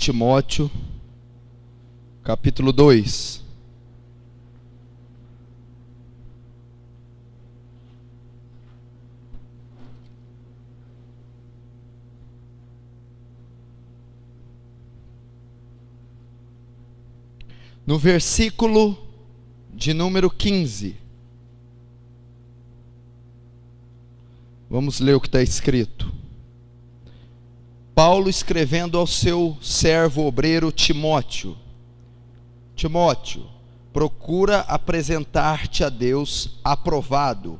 Timóteo, capítulo 2. No versículo de número 15. Vamos ler o que está escrito. Paulo escrevendo ao seu servo obreiro Timóteo: Timóteo, procura apresentar-te a Deus aprovado,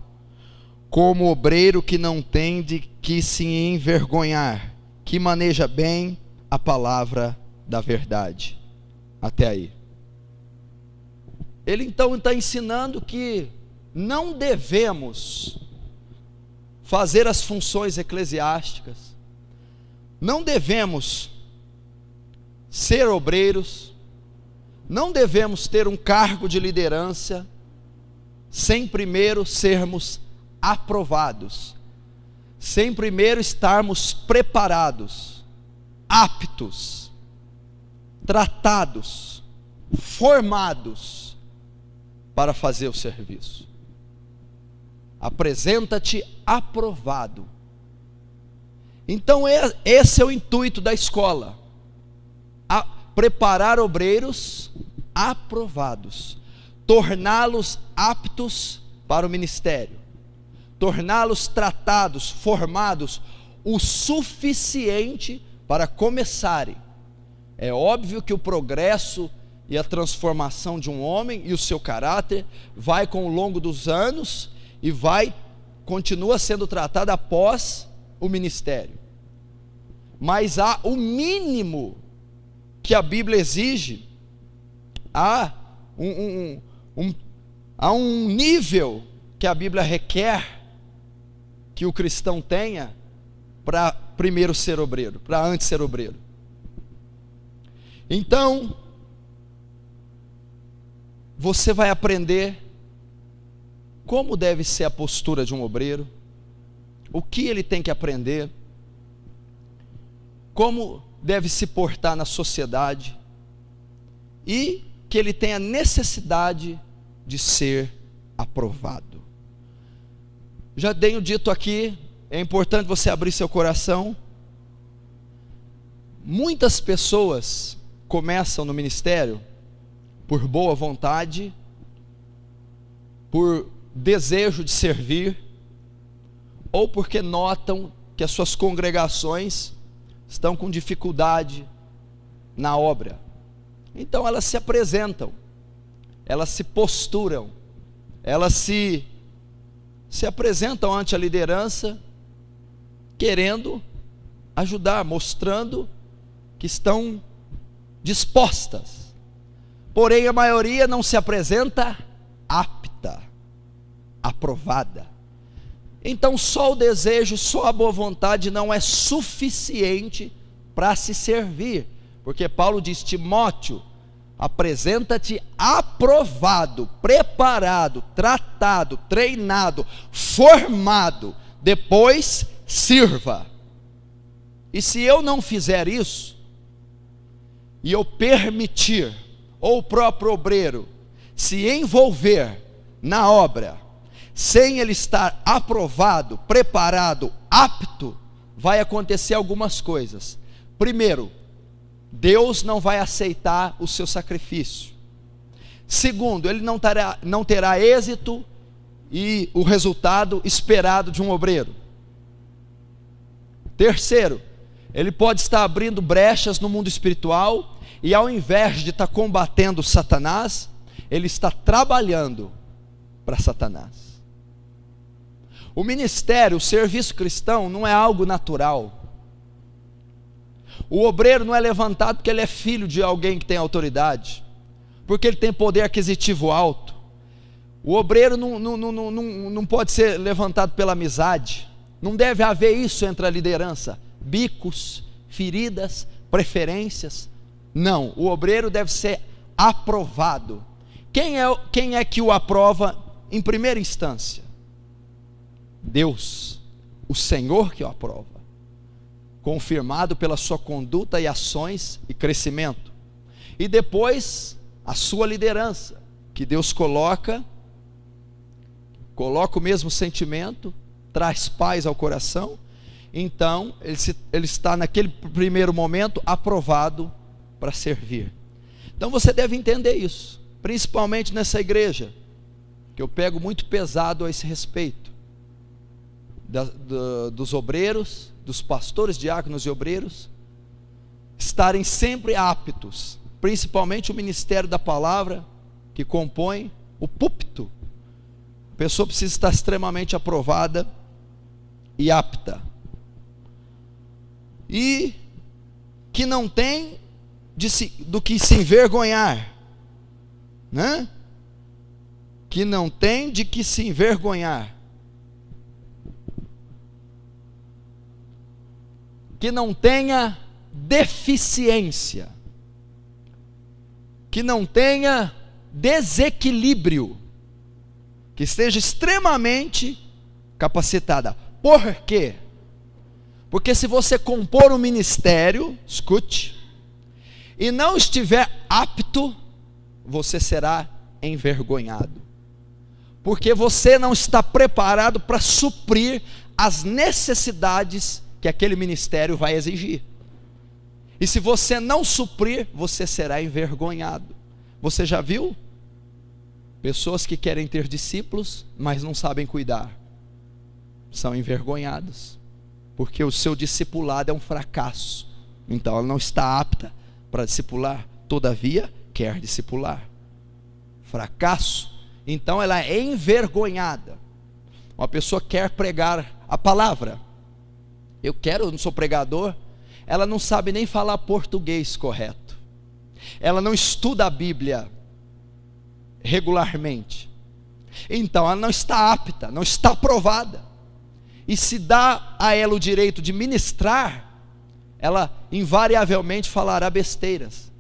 como obreiro que não tem de que se envergonhar, que maneja bem a palavra da verdade. Até aí. Ele então está ensinando que não devemos fazer as funções eclesiásticas, não devemos ser obreiros, não devemos ter um cargo de liderança, sem primeiro sermos aprovados, sem primeiro estarmos preparados, aptos, tratados, formados para fazer o serviço. Apresenta-te aprovado. Então esse é o intuito da escola: preparar obreiros aprovados, torná-los aptos para o ministério, torná-los tratados, formados o suficiente para começarem. É óbvio que o progresso e a transformação de um homem e o seu caráter vai com o longo dos anos e continua sendo tratado após o ministério. Mas há o mínimo que a Bíblia exige, há um nível que a Bíblia requer que o cristão tenha para primeiro ser obreiro, para antes ser obreiro. Então, você vai aprender como deve ser a postura de um obreiro, o que ele tem que aprender, como deve se portar na sociedade, e que ele tem a necessidade de ser aprovado. Já tenho dito aqui, é importante você abrir seu coração. Muitas pessoas começam no ministério por boa vontade, por desejo de servir, ou porque notam que as suas congregações estão com dificuldade na obra. Então elas se apresentam, elas se posturam, elas se apresentam ante a liderança, querendo ajudar, mostrando que estão dispostas. Porém, a maioria não se apresenta apta, aprovada. Então, só o desejo, só a boa vontade não é suficiente para se servir. Porque Paulo diz: Timóteo, apresenta-te aprovado, preparado, tratado, treinado, formado, depois sirva. E se eu não fizer isso, e eu permitir, ou o próprio obreiro se envolver na obra, sem ele estar aprovado, preparado, apto, vai acontecer algumas coisas. Primeiro, Deus não vai aceitar o seu sacrifício. Segundo, ele não terá êxito e o resultado esperado de um obreiro. Terceiro, ele pode estar abrindo brechas no mundo espiritual, e ao invés de estar combatendo Satanás, ele está trabalhando para Satanás. O ministério, o serviço cristão não é algo natural. O obreiro não é levantado porque ele é filho de alguém que tem autoridade, porque ele tem poder aquisitivo alto. O obreiro não pode ser levantado pela amizade. Não deve haver isso entre a liderança, bicos, feridas, preferências. Não, o obreiro deve ser aprovado. Quem é que o aprova em primeira instância? Deus, o Senhor que o aprova. confirmado pela sua conduta e ações e crescimento. E depois, a sua liderança, que Deus coloca o mesmo sentimento, traz paz ao coração. Então, ele está naquele primeiro momento aprovado para servir. Então você deve entender isso, principalmente nessa igreja, que eu pego muito pesado a esse respeito, dos obreiros, dos pastores, diáconos e obreiros, estarem sempre aptos, principalmente o ministério da palavra, que compõe o púlpito. A pessoa precisa estar extremamente aprovada e apta, e que não tem do que se envergonhar, né? Que não tem de que se envergonhar, que não tenha deficiência, que não tenha desequilíbrio, que esteja extremamente capacitada. Por quê? Porque se você compor um ministério, escute, e não estiver apto, você será envergonhado, porque você não está preparado para suprir as necessidades que aquele ministério vai exigir. E se você não suprir, você será envergonhado. Você já viu pessoas que querem ter discípulos, mas não sabem cuidar? São envergonhados, porque o seu discipulado é um fracasso. Então ela não está apta para discipular, todavia quer discipular. Fracasso. Então ela é envergonhada. Uma pessoa quer pregar a palavra. Eu não sou pregador. Ela não sabe nem falar português correto. Ela não estuda a Bíblia regularmente. Então ela não está apta, não está aprovada. E se dá a ela o direito de ministrar, ela invariavelmente falará besteiras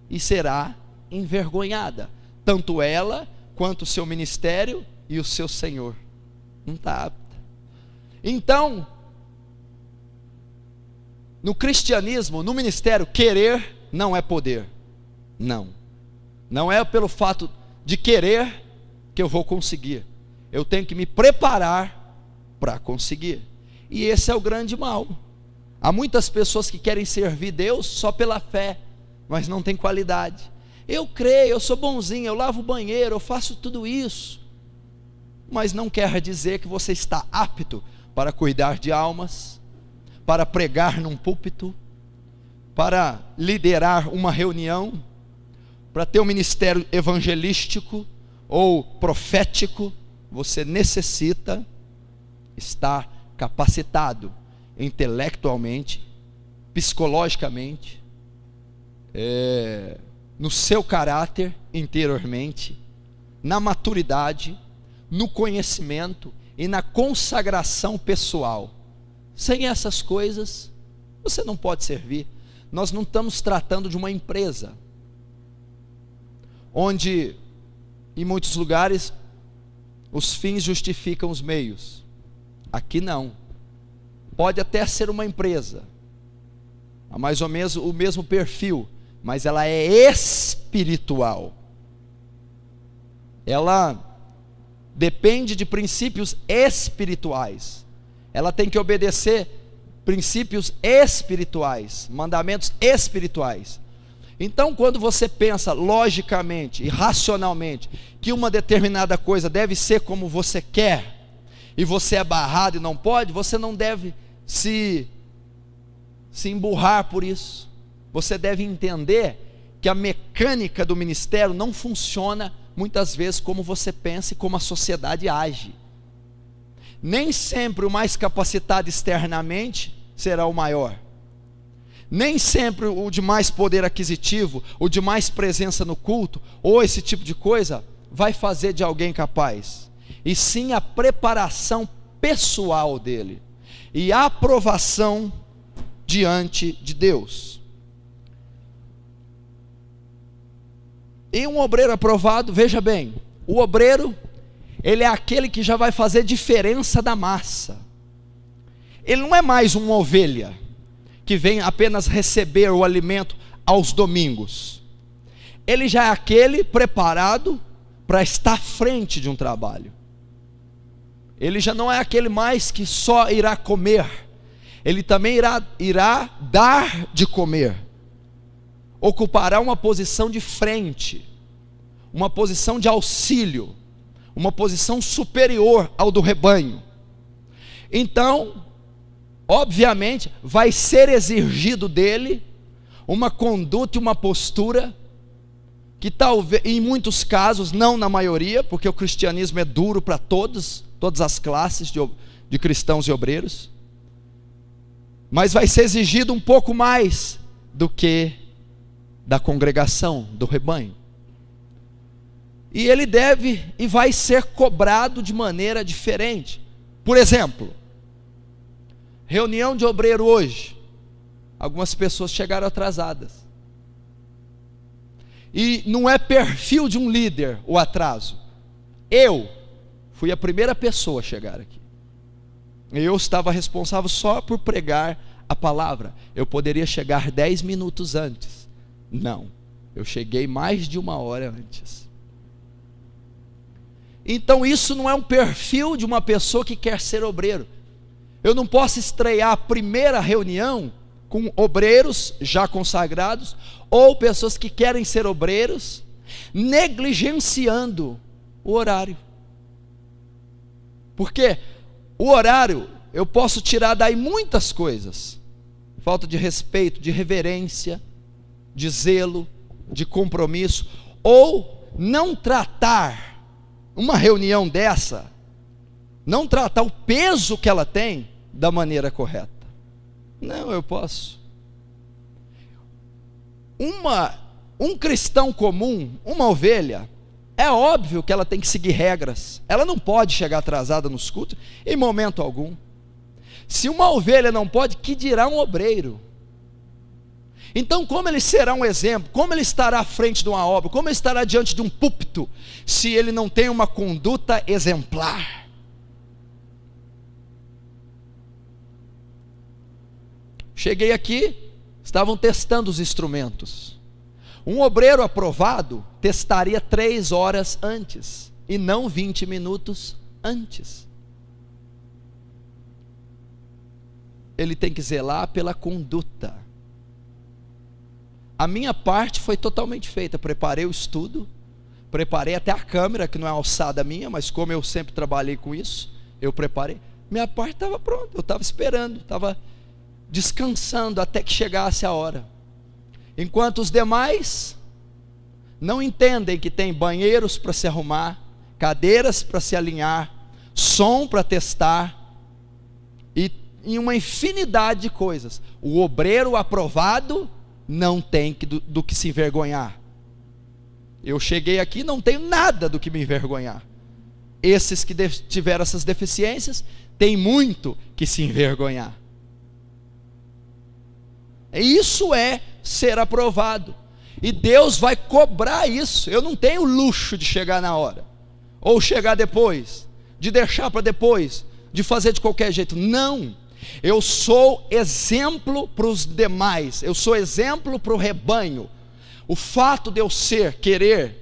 e será envergonhada, tanto ela quanto o seu ministério e o seu Senhor. Não está apta. Então, no cristianismo, no ministério, querer não é poder. Não é pelo fato de querer que eu vou conseguir. Eu tenho que me preparar para conseguir. E esse é o grande mal. Há muitas pessoas que querem servir Deus só pela fé, mas não tem qualidade. Eu creio, eu sou bonzinho, eu lavo o banheiro, eu faço tudo isso, mas não quer dizer que você está apto para cuidar de almas, para pregar num púlpito, para liderar uma reunião, para ter um ministério evangelístico ou profético. Você necessita estar capacitado intelectualmente, psicologicamente, no seu caráter interiormente, na maturidade, no conhecimento e na consagração pessoal. Sem essas coisas, você não pode servir. Nós não estamos tratando de uma empresa, onde, em muitos lugares, os fins justificam os meios. Aqui não. Pode até ser uma empresa, há mais ou menos o mesmo perfil, mas ela é espiritual. Ela depende de princípios espirituais. Ela tem que obedecer princípios espirituais, mandamentos espirituais. Então, quando você pensa logicamente e racionalmente que uma determinada coisa deve ser como você quer, e você é barrado e não pode, você não deve se emburrar por isso. Você deve entender que a mecânica do ministério não funciona muitas vezes como você pensa e como a sociedade age. Nem sempre o mais capacitado externamente será o maior. Nem sempre o de mais poder aquisitivo, o de mais presença no culto, ou esse tipo de coisa, vai fazer de alguém capaz. E sim a preparação pessoal dele e a aprovação diante de Deus. E um obreiro aprovado, veja bem, o obreiro, ele é aquele que já vai fazer diferença da massa. Ele não é mais uma ovelha que vem apenas receber o alimento aos domingos. Ele já é aquele preparado para estar à frente de um trabalho. Ele já não é aquele mais que só irá comer. Ele também irá dar de comer. Ocupará uma posição de frente, uma posição de auxílio, uma posição superior ao do rebanho. Então, obviamente, vai ser exigido dele uma conduta e uma postura que talvez, em muitos casos, não na maioria, porque o cristianismo é duro para todas as classes de cristãos e obreiros, mas vai ser exigido um pouco mais do que da congregação, do rebanho. E ele deve e vai ser cobrado de maneira diferente. Por exemplo, reunião de obreiro hoje, algumas pessoas chegaram atrasadas. E não é perfil de um líder o atraso. Eu fui a primeira pessoa a chegar aqui. Eu estava responsável só por pregar a palavra. Eu poderia chegar 10 minutos antes. Não, eu cheguei mais de 1 hora antes. Então isso não é um perfil de uma pessoa que quer ser obreiro. Eu não posso estrear a primeira reunião com obreiros já consagrados, ou pessoas que querem ser obreiros, negligenciando o horário. Porque o horário, eu posso tirar daí muitas coisas: falta de respeito, de reverência, de zelo, de compromisso, ou não tratar uma reunião dessa, não tratar o peso que ela tem da maneira correta. Não, eu posso. Um cristão comum, uma ovelha, é óbvio que ela tem que seguir regras. Ela não pode chegar atrasada nos cultos em momento algum. Se uma ovelha não pode, que dirá um obreiro? Então, como ele será um exemplo? Como ele estará à frente de uma obra? Como ele estará diante de um púlpito, se ele não tem uma conduta exemplar? Cheguei aqui, estavam testando os instrumentos. Um obreiro aprovado testaria 3 horas antes, e não 20 minutos antes. Ele tem que zelar pela conduta. A minha parte foi totalmente feita. Preparei o estudo, preparei até a câmera, que não é alçada minha, mas como eu sempre trabalhei com isso, eu preparei. Minha parte estava pronta, eu estava esperando, estava descansando até que chegasse a hora. Enquanto os demais não entendem que tem banheiros para se arrumar, cadeiras para se alinhar, som para testar, e uma infinidade de coisas. O obreiro aprovado não tem do que se envergonhar. Eu cheguei aqui, não tenho nada do que me envergonhar. Esses que tiveram essas deficiências têm muito que se envergonhar. Isso é ser aprovado, e Deus vai cobrar isso. Eu não tenho luxo de chegar na hora, ou chegar depois, de deixar para depois, de fazer de qualquer jeito. Não, eu sou exemplo para os demais, eu sou exemplo para o rebanho. O fato de eu querer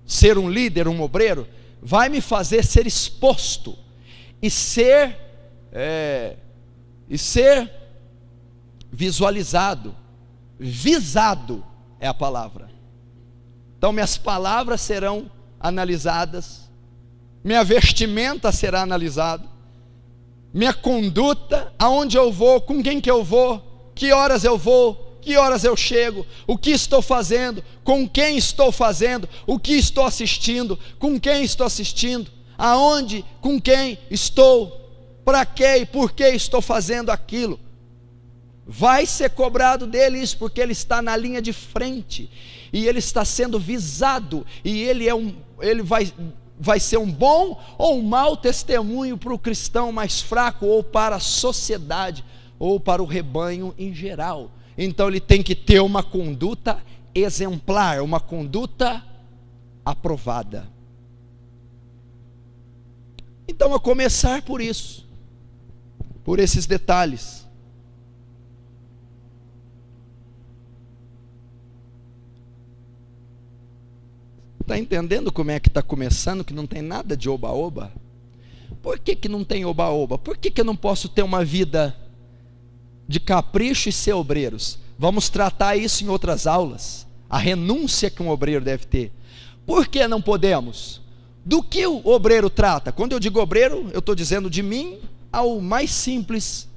ser um líder, um obreiro, vai me fazer ser exposto, e ser visualizado, visado é a palavra. Então minhas palavras serão analisadas, minha vestimenta será analisada, minha conduta, aonde eu vou, com quem que eu vou, que horas eu vou, que horas eu chego, o que estou fazendo, com quem estou fazendo, o que estou assistindo, com quem estou assistindo, aonde, com quem estou, para quê e por que estou fazendo aquilo. Vai ser cobrado dele isso, porque ele está na linha de frente, e ele está sendo visado, e ele vai ser um bom ou um mau testemunho para o cristão mais fraco, ou para a sociedade, ou para o rebanho em geral. Então ele tem que ter uma conduta exemplar, uma conduta aprovada. Então, a começar por isso, por esses detalhes. Está entendendo como é que está começando, que não tem nada de oba-oba? Por que não tem oba-oba? Por que eu não posso ter uma vida de capricho e ser obreiros? Vamos tratar isso em outras aulas. A renúncia que um obreiro deve ter. Por que não podemos? Do que o obreiro trata? Quando eu digo obreiro, eu estou dizendo de mim ao mais simples,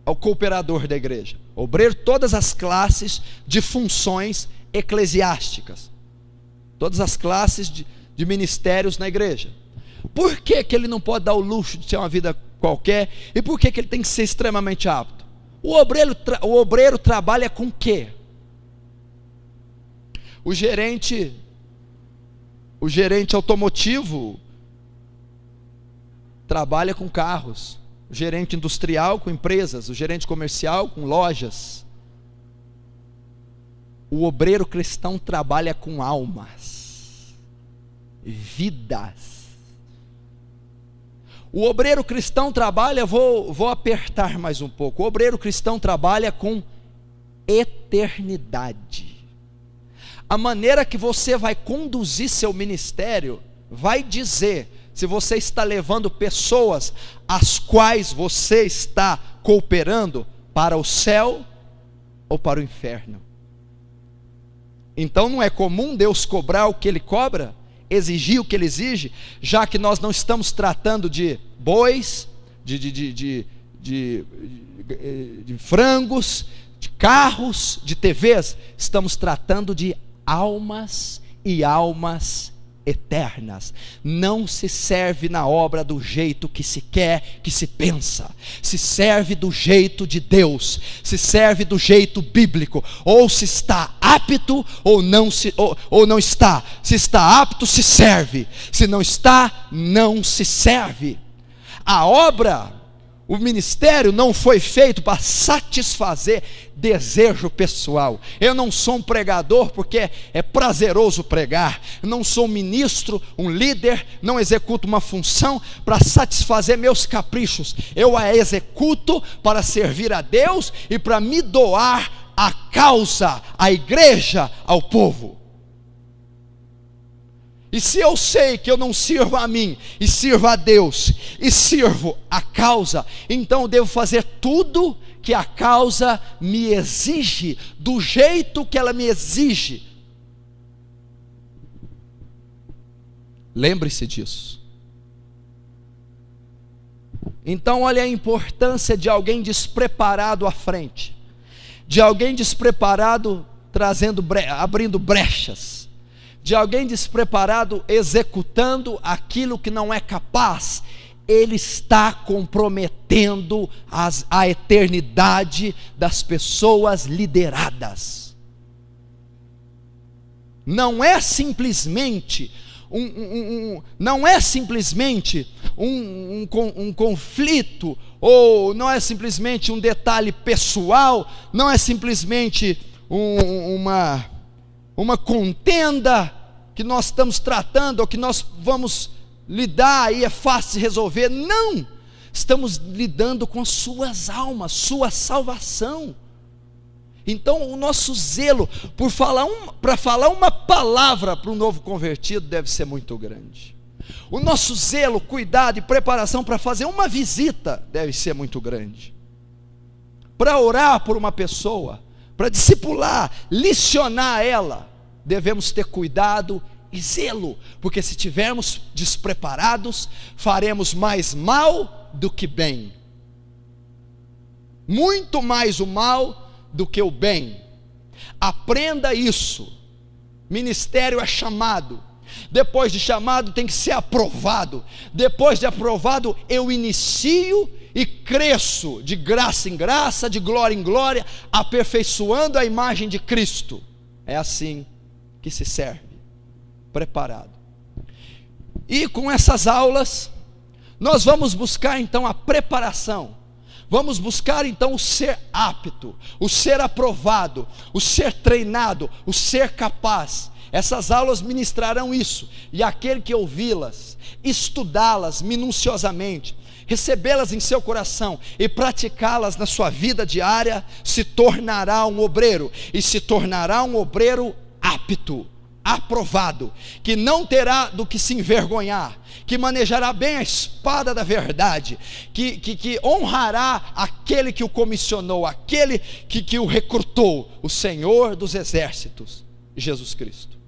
ao cooperador da igreja. Obreiro, todas as classes de funções eclesiásticas, todas as classes de ministérios na igreja. Por que ele não pode dar o luxo de ter uma vida qualquer? E por que ele tem que ser extremamente apto? O obreiro trabalha com o quê? O gerente automotivo trabalha com carros, o gerente industrial com empresas, o gerente comercial com lojas. O obreiro cristão trabalha com almas, vidas. O obreiro cristão trabalha, vou apertar mais um pouco, o obreiro cristão trabalha com eternidade. A maneira que você vai conduzir seu ministério vai dizer se você está levando pessoas as quais você está cooperando para o céu ou para o inferno. Então não é comum Deus cobrar o que Ele cobra, exigir o que Ele exige, já que nós não estamos tratando de bois, de frangos, de carros, de TVs, estamos tratando de almas e almas eternas. Não se serve na obra do jeito que se quer, que se pensa. Se serve do jeito de Deus, se serve do jeito bíblico. Ou se está apto ou não está. Se está apto, se serve. Se não está, não se serve. A obra, o ministério não foi feito para satisfazer desejo pessoal. Eu não sou um pregador porque é prazeroso pregar. Eu não sou um ministro, um líder, não executo uma função para satisfazer meus caprichos. Eu a executo para servir a Deus e para me doar à causa, à igreja, ao povo. E se eu sei que eu não sirvo a mim, e sirvo a Deus, e sirvo a causa, então eu devo fazer tudo que a causa me exige, do jeito que ela me exige. Lembre-se disso. Então olha a importância de alguém despreparado à frente, de alguém despreparado abrindo brechas, de alguém despreparado executando aquilo que não é capaz. Ele está comprometendo a eternidade das pessoas lideradas. Não é simplesmente um conflito, ou não é simplesmente um detalhe pessoal, não é simplesmente uma contenda que nós estamos tratando, ou que nós vamos lidar e é fácil de resolver. Não, estamos lidando com suas almas, sua salvação. Então o nosso zelo para falar uma palavra para um novo convertido deve ser muito grande. O nosso zelo, cuidado e preparação para fazer uma visita deve ser muito grande. Para orar por uma pessoa, para discipular, licionar ela, devemos ter cuidado e zelo, porque se estivermos despreparados, faremos mais mal do que bem, muito mais o mal do que o bem. Aprenda isso. Ministério é chamado, depois de chamado tem que ser aprovado, depois de aprovado eu inicio e cresço de graça em graça, de glória em glória, aperfeiçoando a imagem de Cristo. É assim que se serve, preparado. E com essas aulas nós vamos buscar então a preparação, vamos buscar então o ser apto, o ser aprovado, o ser treinado, o ser capaz. Essas aulas ministrarão isso, e aquele que ouvi-las, estudá-las minuciosamente, recebê-las em seu coração e praticá-las na sua vida diária, se tornará um obreiro, e se tornará um obreiro apto, aprovado, que não terá do que se envergonhar, que manejará bem a espada da verdade, que honrará aquele que o comissionou, aquele que o recrutou, o Senhor dos exércitos, Jesus Cristo.